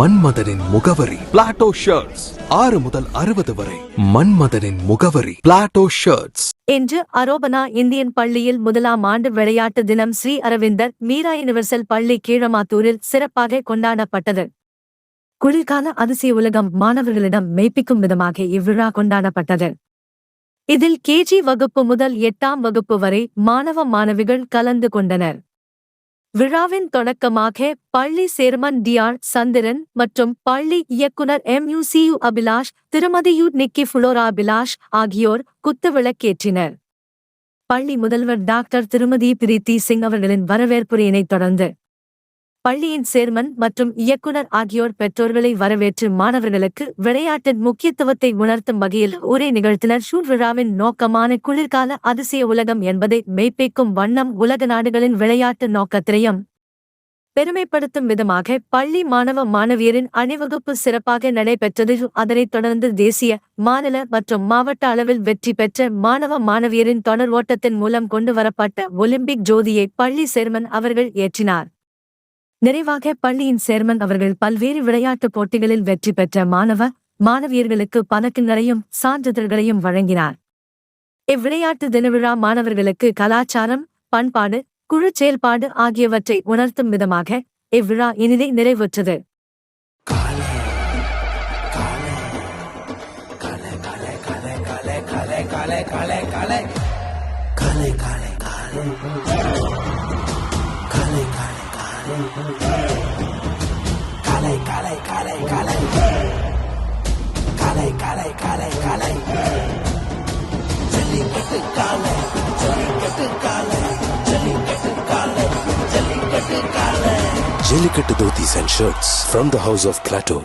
மன்மதனின் முகவரி Plato shirts 6 முதல் 60 வரை. மன்மதனின் முகவரி பிளாட்டோ ஷர்ட்ஸ். இன்று அரோபனா இந்தியன் பள்ளியில் முதலாம் ஆண்டு விளையாட்டு தினம் ஸ்ரீ அரவிந்தர் மீரா யுனிவர்சல் பள்ளி கீழமாத்தூரில் சிறப்பாக கொண்டாடப்பட்டது. குளிர்கால அதிசய உலகம் மாணவர்களிடம் மெய்ப்பிக்கும் விதமாக இவ்விழா கொண்டாடப்பட்டது. இதில் KG வகுப்பு முதல் 8ஆம் வகுப்பு வரை மாணவ மாணவிகள் கலந்து கொண்டனர். விழாவின் தொடக்கமாக பள்ளி சேர்மன் DR சந்திரன் மற்றும் பள்ளி இயக்குனர் MUCU அபிலாஷ், திருமதி நிக்கி புளோரா அபிலாஷ் ஆகியோர் குத்துவிளக்கேற்றினர். பள்ளி முதல்வர் டாக்டர் திருமதி பிரீத்தி சிங் அவர்களின் வரவேற்புரையினைத் தொடர்ந்து பள்ளியின் சேர்மன் மற்றும் இயக்குனர் ஆகியோர் பெற்றோர்களை வரவேற்று மாணவர்களுக்கு விளையாட்டின் முக்கியத்துவத்தை உணர்த்தும் வகையில் உரை நிகழ்த்தினர். விழாவின் நோக்கமான குளிர்கால அதிசய உலகம் என்பதை மெய்ப்பிக்கும் வண்ணம் உலக நாடுகளின் விளையாட்டு நோக்கத்திரையும் பெருமைப்படுத்தும் விதமாக பள்ளி மாணவ மாணவியரின் அணிவகுப்பு சிறப்பாக நடைபெற்றது. அதனைத் தொடர்ந்து தேசிய, மாநில மற்றும் மாவட்ட அளவில் வெற்றி பெற்ற மாணவ மாணவியரின் தொடர் ஓட்டத்தின் மூலம் கொண்டுவரப்பட்ட ஒலிம்பிக் ஜோதியை பள்ளி சேர்மன் அவர்கள் ஏற்றினார். நிறைவாக பள்ளியின் சேர்மன் அவர்கள் பல்வேறு விளையாட்டுப் போட்டிகளில் வெற்றி பெற்ற மாணவ மாணவியர்களுக்கு பதக்கங்களையும் சான்றிதழ்களையும் வழங்கினார். இவ்விளையாட்டு தினவிழா மாணவர்களுக்கு கலாச்சாரம், பண்பாடு, குழு செயல்பாடு ஆகியவற்றை உணர்த்தும் விதமாக இவ்விழா இனிதே நிறைவுற்றது. Jellicate dhotis and shirts from the house of Plateau.